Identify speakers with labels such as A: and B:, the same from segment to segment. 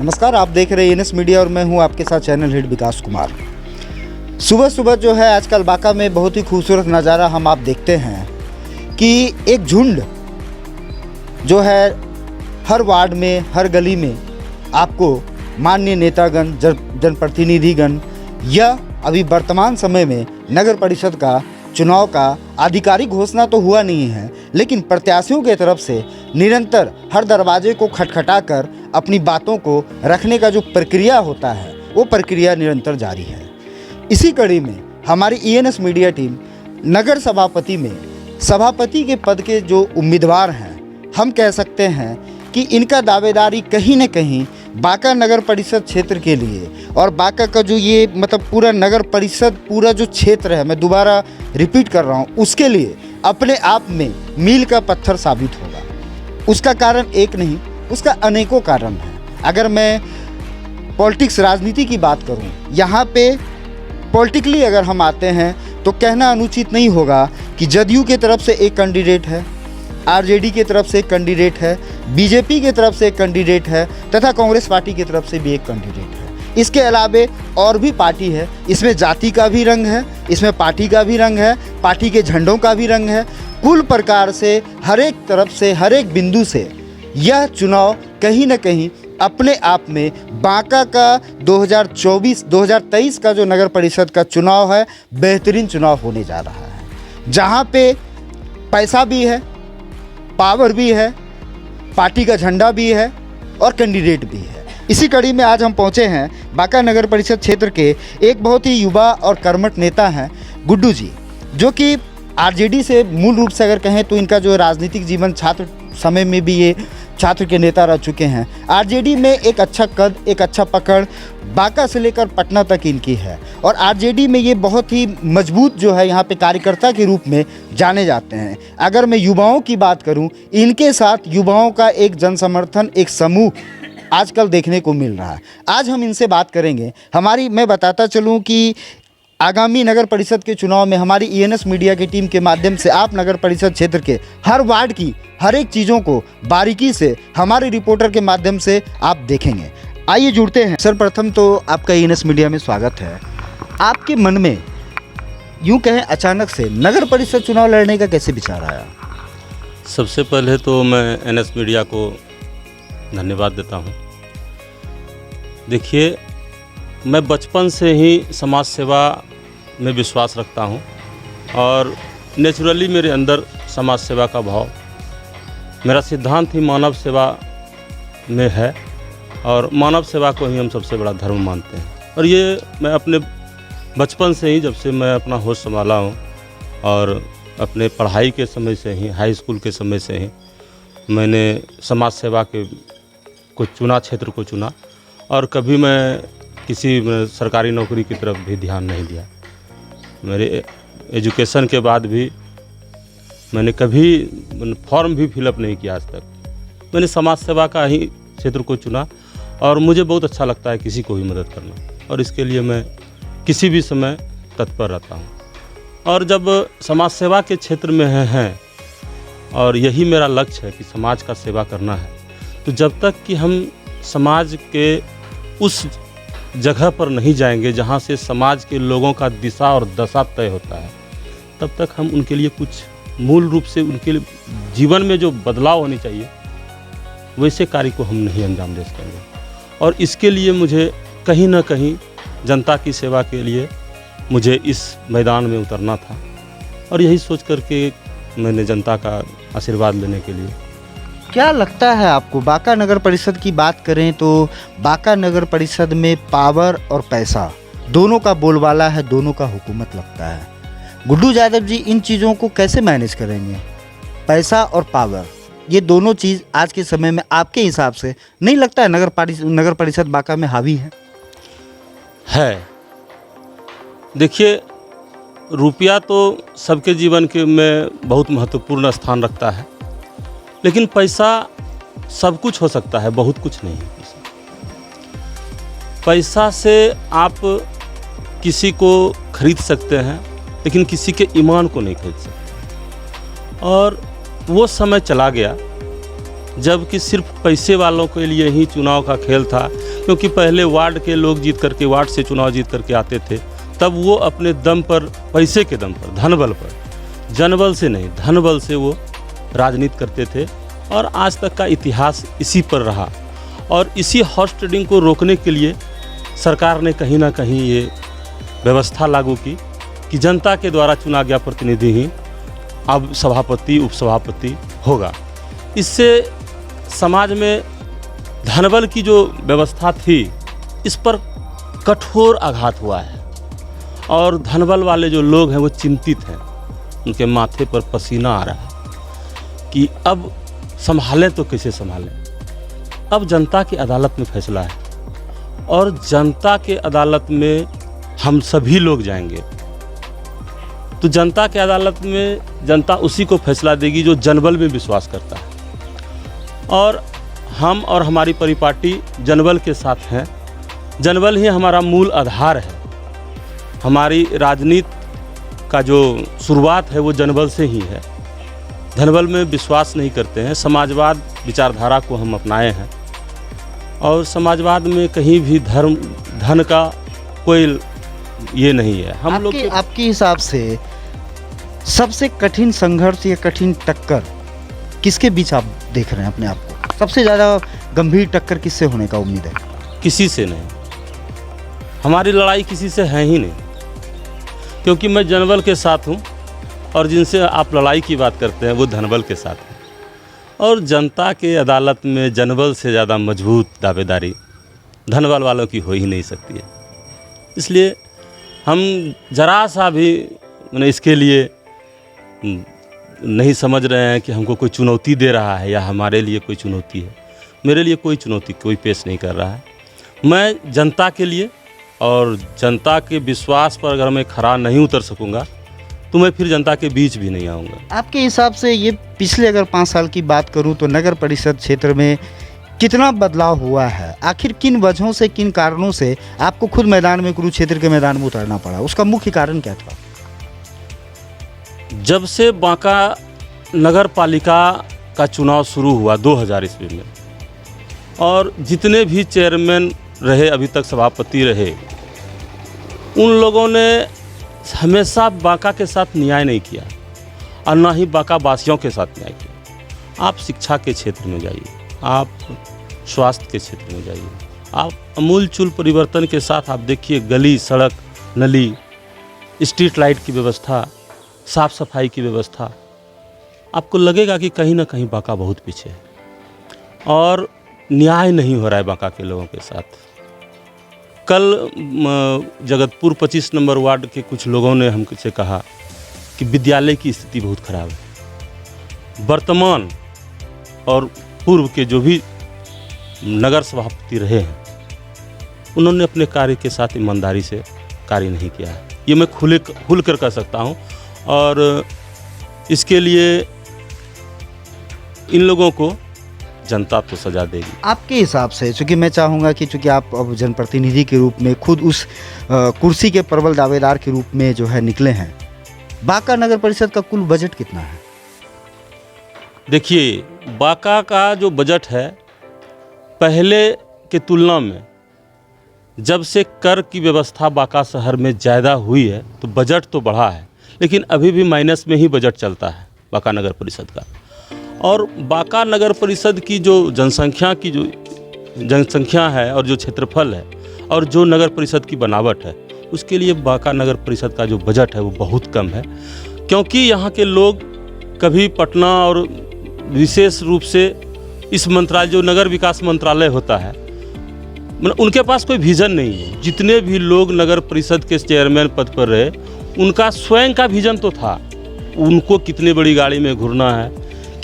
A: नमस्कार, आप देख रहे हैं एनएस मीडिया और मैं हूं आपके साथ चैनल हेड विकास कुमार। सुबह सुबह जो है आजकल बांका में बहुत ही खूबसूरत नज़ारा हम आप देखते हैं कि एक झुंड जो है हर वार्ड में, हर गली में आपको माननीय नेतागण, जनप्रतिनिधिगण या अभी वर्तमान समय में नगर परिषद का चुनाव का आधिकारिक घोषणा तो हुआ नहीं है, लेकिन प्रत्याशियों के तरफ से निरंतर हर दरवाजे को खटखटाकर अपनी बातों को रखने का जो प्रक्रिया होता है वो प्रक्रिया निरंतर जारी है। इसी कड़ी में हमारी ईएनएस मीडिया टीम नगर सभापति में सभापति के पद के जो उम्मीदवार हैं, हम कह सकते हैं कि इनका दावेदारी कहीं न कहीं बांका नगर परिषद क्षेत्र के लिए और बांका का जो ये पूरा नगर परिषद पूरा जो क्षेत्र है, मैं दोबारा रिपीट कर रहा हूँ, उसके लिए अपने आप में मील का पत्थर साबित होगा। उसका कारण एक नहीं, उसका अनेकों कारण हैं। अगर मैं पॉलिटिक्स, राजनीति की बात करूँ, यहाँ पे पॉलिटिकली अगर हम आते हैं तो कहना अनुचित नहीं होगा कि जदयू के तरफ से एक कैंडिडेट है, आरजेडी की तरफ से एक कैंडिडेट है, बीजेपी की तरफ से एक कैंडिडेट है तथा कांग्रेस पार्टी की तरफ से भी एक कैंडिडेट है। इसके अलावे और भी पार्टी है, इसमें जाति का भी रंग है, इसमें पार्टी का भी रंग है, पार्टी के झंडों का भी रंग है। कुल प्रकार से हर एक तरफ से, हर एक बिंदु से यह चुनाव कहीं न कहीं अपने आप में बांका का 2023 का जो नगर परिषद का चुनाव है, बेहतरीन चुनाव होने जा रहा है, जहाँ पे पैसा भी है, पावर भी है, पार्टी का झंडा भी है और कैंडिडेट भी है। इसी कड़ी में आज हम पहुंचे हैं बांका नगर परिषद क्षेत्र के एक बहुत ही युवा और कर्मठ नेता हैं गुड्डू जी, जो कि आरजेडी से मूल रूप से अगर कहें तो इनका जो राजनीतिक जीवन छात्र समय में भी ये छात्र के नेता रह चुके हैं। आरजेडी में एक अच्छा कद, एक अच्छा पकड़ बांका से लेकर पटना तक इनकी है और आरजेडी में ये बहुत ही मजबूत जो है यहाँ पे कार्यकर्ता के रूप में जाने जाते हैं। अगर मैं युवाओं की बात करूँ, इनके साथ युवाओं का एक जनसमर्थन, एक समूह आजकल देखने को मिल रहा है। आज हम इनसे बात करेंगे। मैं बताता चलूँ कि आगामी नगर परिषद के चुनाव में हमारी ईएनएस मीडिया की टीम के माध्यम से आप नगर परिषद क्षेत्र के हर वार्ड की हर एक चीज़ों को बारीकी से हमारे रिपोर्टर के माध्यम से आप देखेंगे। आइए जुड़ते हैं। सर, प्रथम तो आपका ईएनएस मीडिया में स्वागत है। आपके मन में यूँ कहें अचानक से नगर परिषद चुनाव लड़ने का कैसे विचार आया?
B: सबसे पहले तो मैं एनएस मीडिया को धन्यवाद देता हूँ। देखिए, मैं बचपन से ही समाज सेवा में विश्वास रखता हूँ और नेचुरली मेरे अंदर समाज सेवा का भाव, मेरा सिद्धांत ही मानव सेवा में है और मानव सेवा को ही हम सबसे बड़ा धर्म मानते हैं। और ये मैं अपने बचपन से ही, जब से मैं अपना होश संभाला हूँ और अपने पढ़ाई के समय से ही, हाई स्कूल के समय से ही मैंने समाज सेवा के को चुना, क्षेत्र को चुना और कभी मैं किसी सरकारी नौकरी की तरफ भी ध्यान नहीं दिया। मेरे एजुकेशन के बाद भी मैंने कभी फॉर्म भी फिलअप नहीं किया। आज तक मैंने समाज सेवा का ही क्षेत्र को चुना और मुझे बहुत अच्छा लगता है किसी को भी मदद करना और इसके लिए मैं किसी भी समय तत्पर रहता हूँ। और जब समाज सेवा के क्षेत्र में हैं और यही मेरा लक्ष्य है कि समाज का सेवा करना है, तो जब तक कि हम समाज के उस जगह पर नहीं जाएंगे जहाँ से समाज के लोगों का दिशा और दशा तय होता है, तब तक हम उनके लिए कुछ मूल रूप से उनके लिए जीवन में जो बदलाव होनी चाहिए वैसे कार्य को हम नहीं अंजाम दे सकेंगे। और इसके लिए मुझे कहीं ना कहीं जनता की सेवा के लिए मुझे इस मैदान में उतरना था और यही सोच करके मैंने जनता का आशीर्वाद लेने के लिए।
A: क्या लगता है आपको, बांका नगर परिषद की बात करें तो बांका नगर परिषद में पावर और पैसा दोनों का बोलबाला है, दोनों का हुकूमत लगता है। गुड्डू यादव जी इन चीज़ों को कैसे मैनेज करेंगे? पैसा और पावर, ये दोनों चीज़ आज के समय में आपके हिसाब से नहीं लगता है नगर परिषद बांका में हावी है?
B: देखिए, रुपया तो सबके जीवन के में बहुत महत्वपूर्ण स्थान रखता है, लेकिन पैसा सब कुछ हो सकता है, बहुत कुछ नहीं है। पैसा से आप किसी को खरीद सकते हैं, लेकिन किसी के ईमान को नहीं खरीद सकते। और वो समय चला गया जबकि सिर्फ पैसे वालों के लिए ही चुनाव का खेल था, क्योंकि पहले वार्ड के लोग जीत करके, वार्ड से चुनाव जीत करके आते थे, तब वो अपने दम पर, पैसे के दम पर, धनबल पर, जनबल से नहीं, धनबल से वो राजनीति करते थे। और आज तक का इतिहास इसी पर रहा। और इसी हॉर्स ट्रेडिंग को रोकने के लिए सरकार ने कहीं ना कहीं ये व्यवस्था लागू की कि जनता के द्वारा चुना गया प्रतिनिधि ही अब सभापति, उपसभापति होगा। इससे समाज में धनबल की जो व्यवस्था थी, इस पर कठोर आघात हुआ है। और धनबल वाले जो लोग हैं वो चिंतित हैं, उनके माथे पर पसीना आ रहा है कि अब संभालें तो कैसे संभालें। अब जनता की अदालत में फैसला है और जनता के अदालत में हम सभी लोग जाएंगे। तो जनता के अदालत में जनता उसी को फैसला देगी जो जनबल में विश्वास करता है। और हम और हमारी परिपाटी जनबल के साथ हैं। जनबल ही हमारा मूल आधार है। हमारी राजनीति का जो शुरुआत है वो जनबल से ही है। धनबल में विश्वास नहीं करते हैं। समाजवाद विचारधारा को हम अपनाए हैं और समाजवाद में कहीं भी धन का कोई ये नहीं है। हम लोग
A: आपके हिसाब से सबसे कठिन संघर्ष या कठिन टक्कर किसके बीच आप देख रहे हैं अपने आप को? सबसे ज़्यादा गंभीर टक्कर किससे होने का उम्मीद है?
B: किसी से नहीं। हमारी लड़ाई किसी से है ही नहीं, क्योंकि मैं जनबल के साथ हूँ और जिनसे आप लड़ाई की बात करते हैं वो धनबल के साथ हैं। और जनता के अदालत में जनबल से ज़्यादा मजबूत दावेदारी धनबल वालों की हो ही नहीं सकती है। इसलिए हम ज़रा सा भी इसके लिए नहीं समझ रहे हैं कि हमको कोई चुनौती दे रहा है या हमारे लिए कोई चुनौती है। मेरे लिए कोई चुनौती कोई पेश नहीं कर रहा है। मैं जनता के लिए और जनता के विश्वास पर अगर मैं खरा नहीं उतर सकूंगा तो मैं फिर जनता के बीच भी नहीं आऊँगा।
A: आपके हिसाब से ये पिछले अगर 5 साल की बात करूं तो नगर परिषद क्षेत्र में कितना बदलाव हुआ है? आखिर किन वजहों से, किन कारणों से आपको खुद मैदान में, कुरुक्षेत्र के मैदान में उतरना पड़ा? उसका मुख्य कारण क्या था?
B: जब से बांका नगर पालिका का चुनाव शुरू हुआ 2000 ईस्वी में, और जितने भी चेयरमैन रहे, अभी तक सभापति रहे, उन लोगों ने हमेशा बांका के साथ न्याय नहीं किया और ना ही बांका वासियों के साथ न्याय किया। आप शिक्षा के क्षेत्र में जाइए, आप स्वास्थ्य के क्षेत्र में जाइए, आप अमूलचूल परिवर्तन के साथ आप देखिए गली, सड़क, नली, स्ट्रीट लाइट की व्यवस्था, साफ सफाई की व्यवस्था, आपको लगेगा कि कहीं ना कहीं बांका बहुत पीछे है और न्याय नहीं हो रहा है बांका के लोगों के साथ। कल जगतपुर 25 नंबर वार्ड के कुछ लोगों ने हमसे कहा कि विद्यालय की स्थिति बहुत खराब है। वर्तमान और पूर्व के जो भी नगर सभापति रहे हैं, उन्होंने अपने कार्य के साथ ईमानदारी से कार्य नहीं किया है। ये मैं खुल कर कह सकता हूँ और इसके लिए इन लोगों को जनता तो सजा देगी। आपके
A: हिसाब से, चूँकि मैं चाहूँगा कि चूँकि आप अब जनप्रतिनिधि के रूप में खुद उस कुर्सी के प्रबल दावेदार के रूप में जो है निकले हैं, बांका नगर परिषद का कुल बजट कितना है?
B: देखिए, बांका का जो बजट है पहले के तुलना में जब से कर की व्यवस्था बांका शहर में ज़्यादा हुई है तो बजट तो बढ़ा है, लेकिन अभी भी माइनस में ही बजट चलता है बांका नगर परिषद का। और बांका नगर परिषद की जो जनसंख्या है और जो क्षेत्रफल है और जो नगर परिषद की बनावट है, उसके लिए बांका नगर परिषद का जो बजट है वो बहुत कम है। क्योंकि यहाँ के लोग कभी पटना और विशेष रूप से इस मंत्रालय जो नगर विकास मंत्रालय होता है, मतलब उनके पास कोई विज़न नहीं है। जितने भी लोग नगर परिषद के चेयरमैन पद पर रहे, उनका स्वयं का विज़न तो था। उनको कितने बड़ी गाड़ी में घूरना है,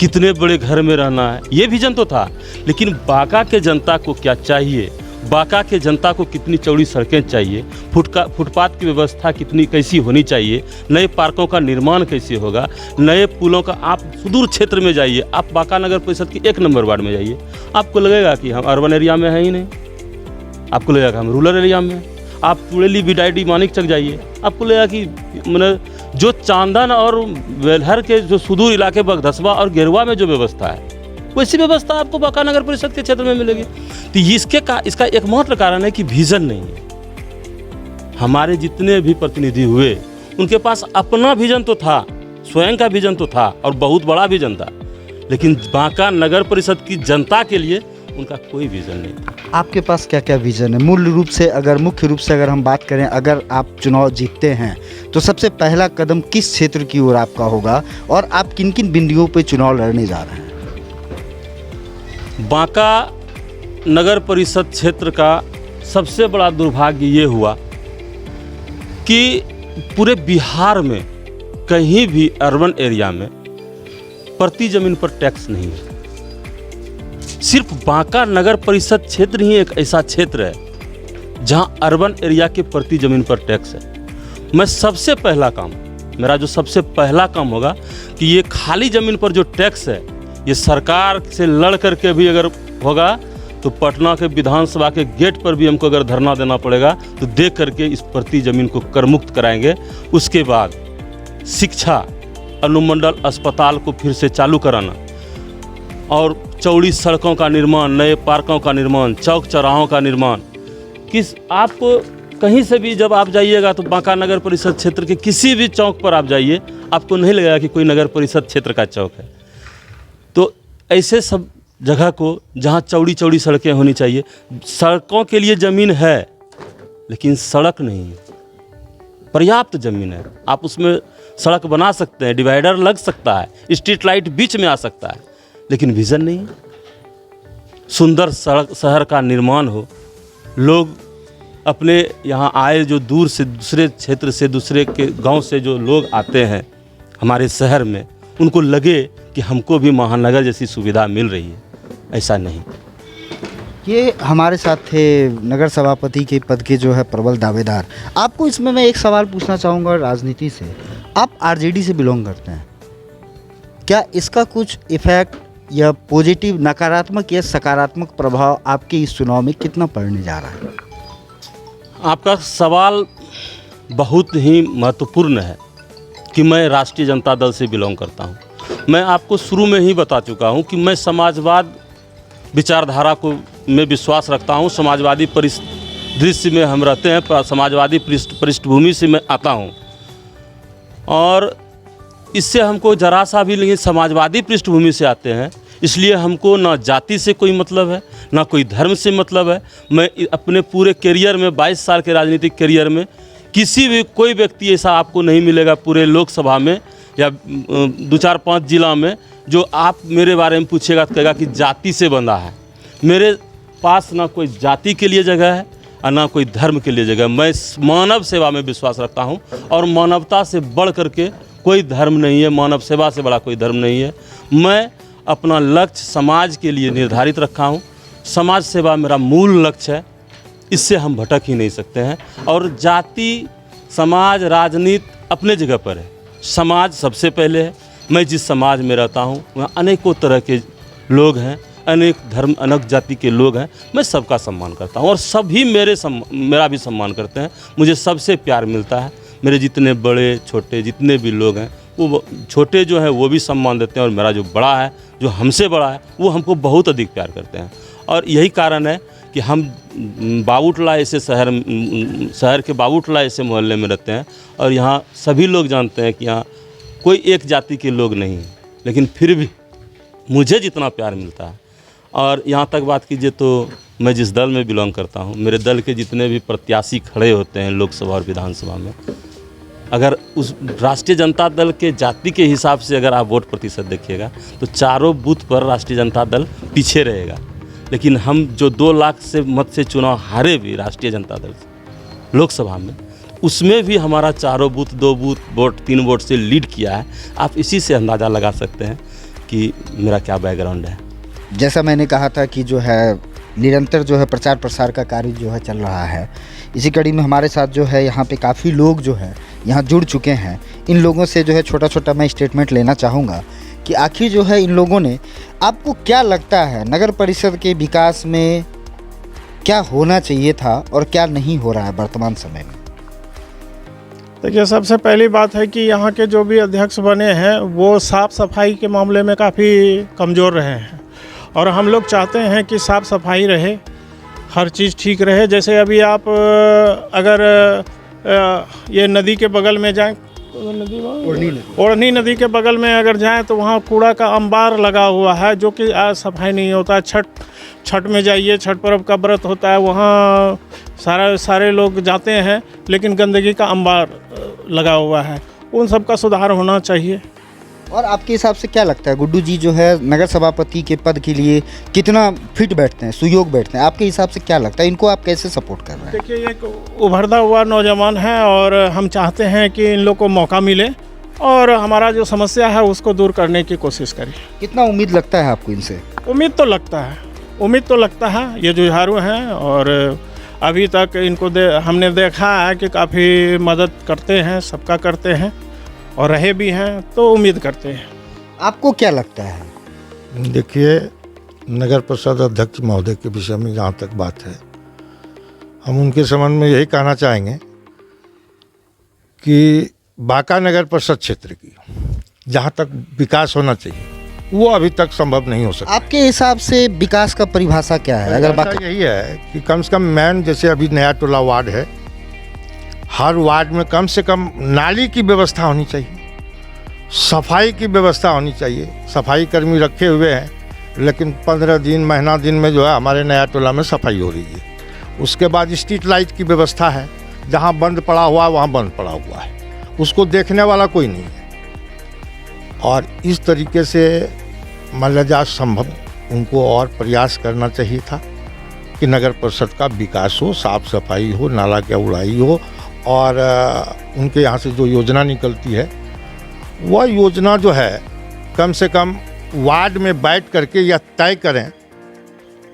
B: कितने बड़े घर में रहना है, ये विज़न तो था। लेकिन बांका के जनता को क्या चाहिए, बांका के जनता को कितनी चौड़ी सड़कें चाहिए, फुटपाथ की व्यवस्था कैसी होनी चाहिए, नए पार्कों का निर्माण कैसे होगा, नए पुलों का। आप सुदूर क्षेत्र में जाइए, आप बांका नगर परिषद की 1 नंबर वार्ड में जाइए, आपको लगेगा कि हम अर्बन एरिया में हैं ही नहीं, आपको लगेगा हम रूरल एरिया में हैं। आप तुड़ेली, बिडाईडी, मानिकचक जाइए, आपको लगेगा कि मतलब जो चांदन और वेलहर के जो सुदूर इलाके बगधसवा और गेरुआ में जो व्यवस्था है वैसी व्यवस्था आपको बांका नगर परिषद के क्षेत्र में मिलेगी। तो इसका एकमात्र कारण है कि विजन नहीं है। हमारे जितने भी प्रतिनिधि हुए उनके पास अपना विजन तो था, स्वयं का विजन तो था और बहुत बड़ा विजन था, लेकिन बांका नगर परिषद की जनता के लिए उनका कोई विजन नहीं।
A: आपके पास क्या क्या विजन है? मुख्य रूप से अगर हम बात करें, अगर आप चुनाव जीतते हैं तो सबसे पहला कदम किस क्षेत्र की ओर आपका होगा और आप किन किन बिंदुओं पर चुनाव लड़ने जा रहे हैं?
B: बांका नगर परिषद क्षेत्र का सबसे बड़ा दुर्भाग्य ये हुआ कि पूरे बिहार में कहीं भी अर्बन एरिया में प्रति जमीन पर टैक्स नहीं है। सिर्फ बांका नगर परिषद क्षेत्र ही एक ऐसा क्षेत्र है जहां अर्बन एरिया के प्रति जमीन पर टैक्स है। मेरा जो सबसे पहला काम होगा कि ये खाली ज़मीन पर जो टैक्स है, ये सरकार से लड़ करके भी अगर होगा तो पटना के विधानसभा के गेट पर भी हमको अगर धरना देना पड़ेगा तो दे करके इस प्रति ज़मीन को कर मुक्त कराएंगे। उसके बाद शिक्षा, अनुमंडल अस्पताल को फिर से चालू कराना और चौड़ी सड़कों का निर्माण, नए पार्कों का निर्माण, चौक चौराहों का निर्माण। आप कहीं से भी जब आप जाइएगा तो बांका नगर परिषद क्षेत्र के किसी भी चौक पर आप जाइए, आपको नहीं लगेगा कि कोई नगर परिषद क्षेत्र का चौक है। तो ऐसे सब जगह को जहाँ चौड़ी चौड़ी सड़कें होनी चाहिए। सड़कों के लिए ज़मीन है लेकिन सड़क नहीं है, पर्याप्त ज़मीन है, आप उसमें सड़क बना सकते हैं, डिवाइडर लग सकता है, स्ट्रीट लाइट बीच में आ सकता है, लेकिन विज़न नहीं है। सुंदर सड़क शहर का निर्माण हो, लोग अपने यहाँ आए, जो दूर से दूसरे क्षेत्र से दूसरे के गांव से जो लोग आते हैं हमारे शहर में, उनको लगे कि हमको भी महानगर जैसी सुविधा मिल रही है। ऐसा नहीं।
A: ये हमारे साथ थे नगर सभापति के पद के जो है प्रबल दावेदार। आपको इसमें मैं एक सवाल पूछना चाहूँगा राजनीति से। आप आरजेडी से बिलोंग करते हैं, क्या इसका कुछ इफेक्ट या पॉजिटिव, नकारात्मक या सकारात्मक प्रभाव आपके इस चुनाव में कितना पड़ने जा रहा है?
B: आपका सवाल बहुत ही महत्वपूर्ण है कि मैं राष्ट्रीय जनता दल से बिलोंग करता हूं। मैं आपको शुरू में ही बता चुका हूं कि मैं समाजवाद विचारधारा को में विश्वास रखता हूं। समाजवादी परिदृश्य में हम रहते हैं, समाजवादी पृष्ठभूमि से मैं आता हूं और इससे हमको जरा सा भी नहीं, समाजवादी पृष्ठभूमि से आते हैं, इसलिए हमको ना जाति से कोई मतलब है, ना कोई धर्म से मतलब है। मैं अपने पूरे करियर में, 22 साल के राजनीतिक करियर में, कोई व्यक्ति ऐसा आपको नहीं मिलेगा पूरे लोकसभा में या 2-4-5 जिला में जो आप मेरे बारे में पूछेगा तो कहेगा कि जाति से बंधा है। मेरे पास ना कोई जाति के लिए जगह है और ना कोई धर्म के लिए जगह। मैं मानव सेवा में विश्वास रखता हूँ और मानवता से बढ़ करके कोई धर्म नहीं है, मानव सेवा से बड़ा कोई धर्म नहीं है। मैं अपना लक्ष्य समाज के लिए निर्धारित रखा हूँ। समाज सेवा मेरा मूल लक्ष्य है, इससे हम भटक ही नहीं सकते हैं। और जाति, समाज, राजनीति अपने जगह पर है, समाज सबसे पहले है। मैं जिस समाज में रहता हूँ वहाँ अनेकों तरह के लोग हैं, अनेक धर्म, अनेक जाति के लोग हैं। मैं सबका सम्मान करता हूँ और सभी मेरा भी सम्मान करते हैं। मुझे सबसे प्यार मिलता है। मेरे जितने बड़े छोटे जितने भी लोग हैं, वो छोटे जो हैं वो भी सम्मान देते हैं और मेरा जो बड़ा है, जो हमसे बड़ा है, वो हमको बहुत अधिक प्यार करते हैं। और यही कारण है कि हम बाबूटला ऐसे शहर के बाबूटला ऐसे मोहल्ले में रहते हैं और यहाँ सभी लोग जानते हैं कि यहाँ कोई एक जाति के लोग नहीं हैं, लेकिन फिर भी मुझे जितना प्यार मिलता है। और यहाँ तक बात कीजिए तो मैं जिस दल में बिलोंग करता हूँ, मेरे दल के जितने भी प्रत्याशी खड़े होते हैं लोकसभा और विधानसभा में, अगर उस राष्ट्रीय जनता दल के जाति के हिसाब से अगर आप वोट प्रतिशत देखिएगा तो चारों बूथ पर राष्ट्रीय जनता दल पीछे रहेगा। लेकिन हम जो 2 लाख से मत से चुनाव हारे भी राष्ट्रीय जनता दल लोकसभा में, उसमें भी हमारा चारों बूथ 2 वोट 3 वोट से लीड किया है। आप इसी से अंदाज़ा लगा सकते हैं कि मेरा क्या बैकग्राउंड है।
A: जैसा मैंने कहा था कि जो है निरंतर जो है प्रचार प्रसार का कार्य जो है चल रहा है। इसी कड़ी में हमारे साथ जो है यहाँ पे काफ़ी लोग जो है यहाँ जुड़ चुके हैं। इन लोगों से जो है छोटा छोटा मैं स्टेटमेंट लेना चाहूँगा कि आखिर जो है इन लोगों ने, आपको क्या लगता है नगर परिषद के विकास में क्या होना चाहिए था और क्या नहीं हो रहा है वर्तमान समय में?
C: देखिए, सबसे पहली बात है कि यहाँ के जो भी अध्यक्ष बने हैं वो साफ़ सफाई के मामले में काफ़ी कमज़ोर रहे हैं। और हम लोग चाहते हैं कि साफ़ सफाई रहे, हर चीज़ ठीक रहे। जैसे अभी आप अगर ये नदी के बगल में जाएं, ओढ़नी नदी के बगल में अगर जाएं तो वहाँ कूड़ा का अंबार लगा हुआ है, जो कि आज सफाई नहीं होता। छठ में जाइए, छठ पर्व का व्रत होता है, वहाँ सारे लोग जाते हैं, लेकिन गंदगी का अंबार लगा हुआ है। उन सब का सुधार होना चाहिए।
A: और आपके हिसाब से क्या लगता है गुड्डू जी जो है नगर सभापति के पद के लिए कितना फिट बैठते हैं, सुयोग बैठते हैं? आपके हिसाब से क्या लगता है, इनको आप कैसे सपोर्ट कर रहे हैं?
C: देखिए, ये एक उभरता हुआ नौजवान है और हम चाहते हैं कि इन लोग को मौका मिले और हमारा जो समस्या है उसको दूर करने की कोशिश करें।
A: कितना उम्मीद लगता है आपको इनसे?
C: उम्मीद तो लगता है, ये जुझारू हैं और अभी तक इनको हमने देखा है कि काफ़ी मदद करते हैं, सबका करते हैं और रहे भी हैं, तो उम्मीद करते हैं।
A: आपको क्या लगता है?
D: देखिए, नगर परिषद अध्यक्ष महोदय के विषय में जहाँ तक बात है, हम उनके संबंध में यही कहना चाहेंगे कि बांका नगर परिषद क्षेत्र की जहाँ तक विकास होना चाहिए वो अभी तक संभव नहीं हो सका।
A: आपके हिसाब से विकास का परिभाषा क्या है? अगर बात
D: यही है कि कम से कम मैन, जैसे अभी नया टोला वार्ड है, हर वार्ड में कम से कम नाली की व्यवस्था होनी चाहिए, सफाई की व्यवस्था होनी चाहिए। सफाई कर्मी रखे हुए हैं, लेकिन 15 दिन महीना दिन में जो है हमारे नया टोला में सफाई हो रही है। उसके बाद स्ट्रीट लाइट की व्यवस्था है, जहाँ बंद पड़ा हुआ है वहाँ बंद पड़ा हुआ है, उसको देखने वाला कोई नहीं है। और इस तरीके से मलजा संभव उनको और प्रयास करना चाहिए था कि नगर परिषद का विकास हो, साफ सफाई हो, नाला की उड़ाई हो, और उनके यहाँ से जो योजना निकलती है वह योजना जो है कम से कम वार्ड में बैठ करके यह तय करें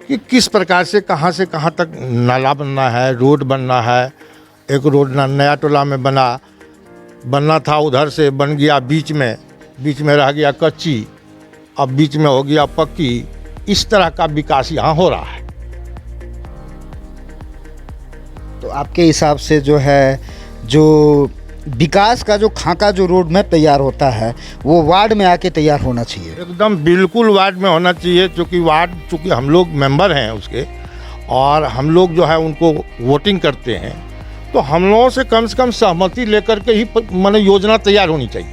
D: कि किस प्रकार से कहाँ तक नाला बनना है, रोड बनना है। एक रोड नया टोला में बनना था, उधर से बन गया बीच में रह गया कच्ची, अब बीच में हो गया पक्की। इस तरह का विकास यहाँ हो रहा है।
A: तो आपके हिसाब से जो है, जो विकास का जो खाका जो रोड मैप तैयार होता है वो वार्ड में आके तैयार होना चाहिए?
D: एकदम बिल्कुल वार्ड में होना चाहिए, चूँकि हम लोग मेंबर हैं उसके और हम लोग जो है उनको वोटिंग करते हैं, तो हम लोगों से कम सहमति लेकर के ही माने योजना तैयार होनी चाहिए,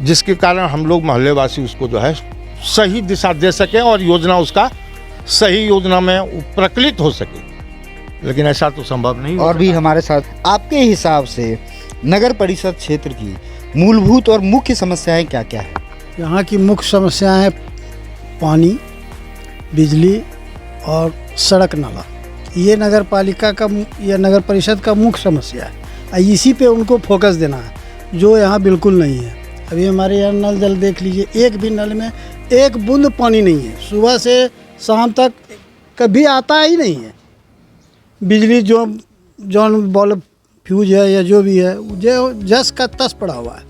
D: जिसके कारण हम लोग मोहल्लेवासी उसको जो है सही दिशा दे सकें और योजना उसका सही योजना में प्रकलित हो सके। लेकिन ऐसा तो संभव नहीं।
A: और भी हमारे साथ, आपके हिसाब से नगर परिषद क्षेत्र की मूलभूत और मुख्य समस्याएं क्या क्या है?
E: यहाँ की मुख्य समस्याएं हैं पानी, बिजली और सड़क नाला। ये नगर परिषद का मुख्य समस्या है। इसी पे उनको फोकस देना है, जो यहाँ बिल्कुल नहीं है। अभी हमारे यहाँ नल जल देख लीजिए, एक भी नल में एक बूंद पानी नहीं है, सुबह से शाम तक कभी आता ही नहीं है। बिजली जो बल्ब फ्यूज है या जो भी है, जो जस का तस पड़ा हुआ है।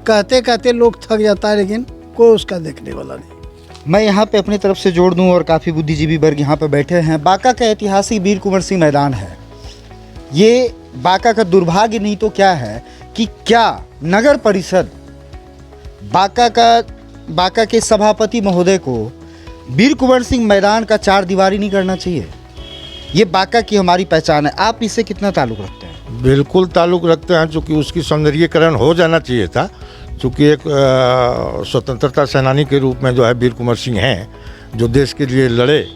E: कहते लोग थक जाता है, लेकिन कोई उसका देखने वाला नहीं।
A: मैं यहाँ पे अपनी तरफ से जोड़ दूँ, और काफ़ी बुद्धिजीवी वर्ग यहाँ पे बैठे हैं। बांका का ऐतिहासिक वीर कुंवर सिंह मैदान है। ये बांका का दुर्भाग्य नहीं तो क्या है कि क्या नगर परिषद बांका के सभापति महोदय को वीर कुंवर सिंह मैदान का 4 दीवारी नहीं करना चाहिए? ये बांका की हमारी पहचान है। आप इससे कितना ताल्लुक़ रखते हैं?
D: बिल्कुल ताल्लुक़ रखते हैं, चूँकि उसकी सौंदर्यीकरण हो जाना चाहिए था। चूँकि एक स्वतंत्रता सेनानी के रूप में जो है वीर कुंवर सिंह हैं, जो देश के लिए लड़े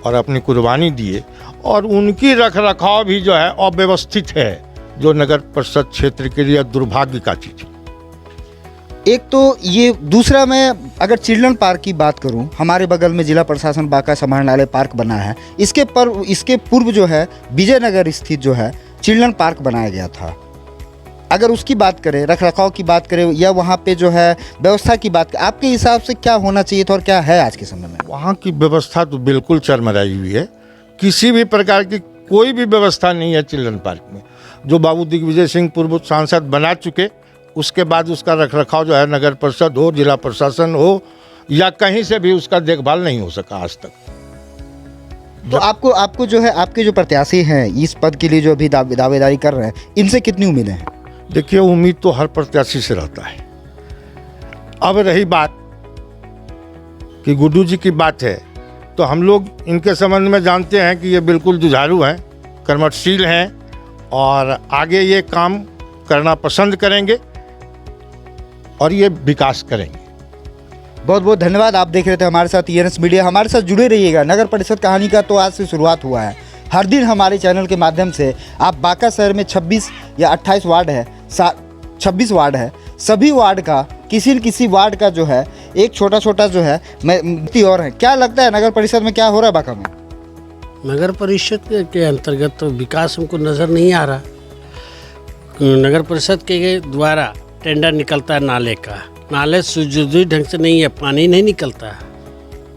D: और अपनी कुर्बानी दिए, और उनकी रख रखाव भी जो है अव्यवस्थित है, जो नगर परिषद क्षेत्र के लिए दुर्भाग्य का चीज़ है।
A: एक तो ये, दूसरा मैं अगर चिल्ड्रन पार्क की बात करूं, हमारे बगल में जिला प्रशासन बांका समाहरणालय पार्क बना है। इसके पूर्व जो है विजयनगर स्थित जो है चिल्ड्रन पार्क बनाया गया था। अगर उसकी बात करें, रख रखाव की बात करें, या वहाँ पे जो है व्यवस्था की बात करें, आपके हिसाब से क्या होना चाहिए था और क्या है आज के समय में?
D: वहाँ की व्यवस्था तो बिल्कुल चरमराई हुई है। किसी भी प्रकार की कोई भी व्यवस्था नहीं है चिल्ड्रन पार्क में। जो बाबू दिग्विजय सिंह पूर्व सांसद बना चुके, उसके बाद उसका रखरखाव जो है नगर परिषद हो, जिला प्रशासन हो, या कहीं से भी उसका देखभाल नहीं हो सका आज तक।
A: तो आपको जो है, आपके जो प्रत्याशी हैं इस पद के लिए जो अभी दावेदारी कर रहे हैं, इनसे कितनी उम्मीदें हैं?
D: देखिए, उम्मीद तो हर प्रत्याशी से रहता है। अब रही बात कि गुड्डू जी की बात है तो हम लोग इनके संबंध में जानते हैं कि ये बिल्कुल जुझारू हैं, कर्मठशील हैं और आगे ये काम करना पसंद करेंगे और ये विकास करेंगे।
A: बहुत बहुत धन्यवाद। आप देख रहे थे हमारे साथ ENS मीडिया। हमारे साथ जुड़े रहिएगा। नगर परिषद कहानी का तो आज से शुरुआत हुआ है। हर दिन हमारे चैनल के माध्यम से आप बांका शहर में 26 या 28 वार्ड है, 26 वार्ड है, सभी वार्ड का किसी न किसी वार्ड का जो है एक छोटा छोटा जो है और है। क्या लगता है नगर परिषद में क्या हो रहा है बांका में?
F: नगर परिषद के अंतर्गत तो विकास हमको नज़र नहीं आ रहा। नगर परिषद के द्वारा टेंडर निकलता है नाले का, नाले सुचारू ढंग से नहीं है, पानी नहीं निकलता है।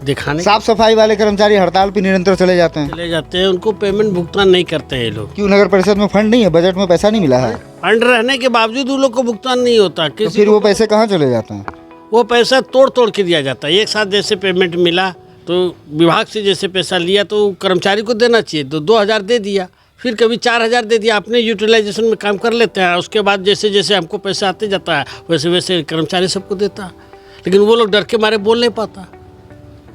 F: दिखाने
A: साफ सफाई वाले कर्मचारी हड़ताल पे निरंतर चले जाते हैं,
F: उनको पेमेंट भुगतान नहीं करते हैं ये लोग।
A: क्यों? नगर परिषद में फंड नहीं है, बजट में पैसा नहीं मिला है।
F: फंड रहने के बावजूद उन लोग को भुगतान नहीं होता।
A: तो फिर वो पैसे कहाँ चले जाते हैं?
F: वो पैसा तोड़ तोड़ के दिया जाता है। एक साथ जैसे पेमेंट मिला तो विभाग से जैसे पैसा लिया तो कर्मचारी को देना चाहिए, तो 2000 दे दिया, फिर कभी 4000 दे दिया। अपने यूटिलाइजेशन में काम कर लेते हैं, उसके बाद जैसे जैसे हमको पैसा आते जाता है वैसे वैसे कर्मचारी सबको देता है। लेकिन वो लोग डर के मारे बोल नहीं पाता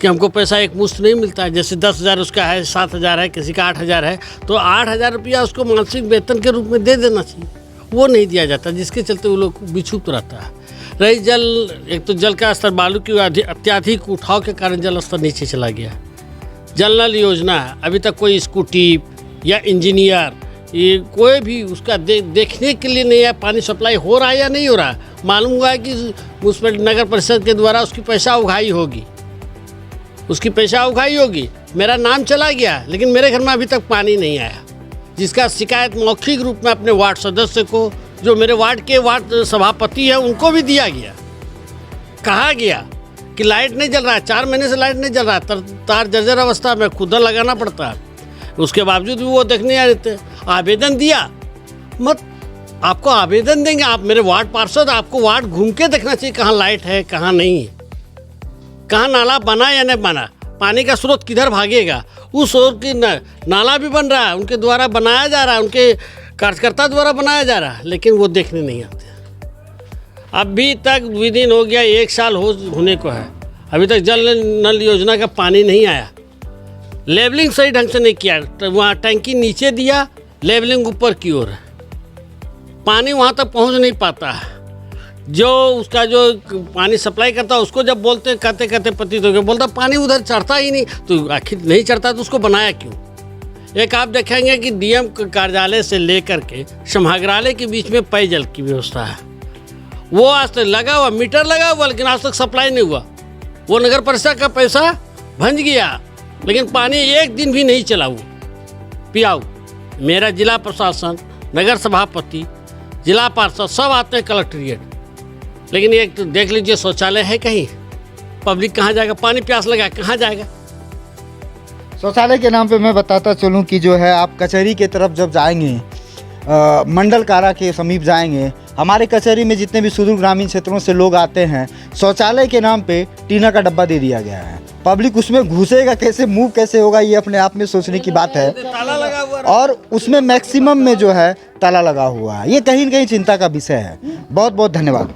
F: कि हमको पैसा एक मुश्त नहीं मिलता है। जैसे 10,000 उसका है, 7,000 है, किसी का 8,000 है, तो 8,000 रुपया उसको मासिक वेतन के रूप में दे देना चाहिए, वो नहीं दिया जाता, जिसके चलते वो लोग बिछुप रहता है। रही जल, एक तो जल का स्तर बालू की अत्यधिक उठाव के कारण जल स्तर नीचे चला गया। जल नल योजना है, अभी तक कोई स्कूटी या इंजीनियर ये कोई भी उसका देखने के लिए नहीं है पानी सप्लाई हो रहा है या नहीं हो रहा है। मालूम हुआ है कि उस पर नगर परिषद के द्वारा उसकी पैसा उगाही होगी, उसकी पैसा उगाही होगी। मेरा नाम चला गया लेकिन मेरे घर में अभी तक पानी नहीं आया, जिसका शिकायत मौखिक रूप में अपने वार्ड सदस्य को, जो मेरे वार्ड के वार्ड सभापति हैं, उनको भी दिया गया। कहा गया कि लाइट नहीं जल रहा है, 4 महीने से लाइट नहीं जल रहा है, तार जर्जर अवस्था में खुद लगाना पड़ता है, उसके बावजूद भी वो देखने आ रहे थे। आवेदन दिया, मत आपको आवेदन देंगे, आप मेरे वार्ड पार्षद, आपको वार्ड घूम के देखना चाहिए कहाँ लाइट है कहाँ नहीं है, कहाँ नाला बना या नहीं बना, पानी का स्रोत किधर भागेगा। उस ओर की नाला भी बन रहा है, उनके द्वारा बनाया जा रहा है, उनके कार्यकर्ता द्वारा बनाया जा रहा है, लेकिन वो देखने नहीं आते। अभी तक विदिन हो गया 1 साल होने को है, अभी तक जल नल योजना का पानी नहीं आया। लेवलिंग सही ढंग से नहीं किया, वहाँ टैंकी नीचे दिया, लेवलिंग ऊपर की ओर है, पानी वहाँ तक पहुँच नहीं पाता है। जो उसका जो पानी सप्लाई करता है उसको जब बोलते कहते कहते पतित हो गया, बोलता पानी उधर चढ़ता ही नहीं, तो आखिर नहीं चढ़ता तो उसको बनाया क्यों। एक आप देखेंगे कि DM कार्यालय से लेकर के समाहरणालय के बीच में पेयजल की व्यवस्था है, वो आज तक लगा हुआ, मीटर लगा हुआ, लेकिन आज तक सप्लाई नहीं हुआ। वो नगर परिषद का पैसा भंज गया, लेकिन पानी एक दिन भी नहीं चला वो पियाऊ। मेरा जिला प्रशासन, नगर सभापति, जिला पार्षद सब आते हैं कलेक्ट्रेट, लेकिन एक तो देख लीजिए शौचालय है कहीं, पब्लिक कहाँ जाएगा, पानी प्यास लगा कहाँ जाएगा।
A: शौचालय के नाम पे मैं बताता चलूँ कि जो है आप कचहरी के तरफ जब जाएंगे, मंडल कारा के समीप जाएंगे, हमारे कचहरी में जितने भी सुदूर ग्रामीण क्षेत्रों से लोग आते हैं, शौचालय के नाम पे टीना का डब्बा दे दिया गया है। पब्लिक उसमें घुसेगा कैसे, मूव कैसे होगा, ये अपने आप में सोचने की बात है।
F: ताला लगा हुआ
A: और उसमें मैक्सिमम में जो है ताला लगा हुआ है, ये कहीं न कहीं चिंता का विषय है। बहुत बहुत धन्यवाद।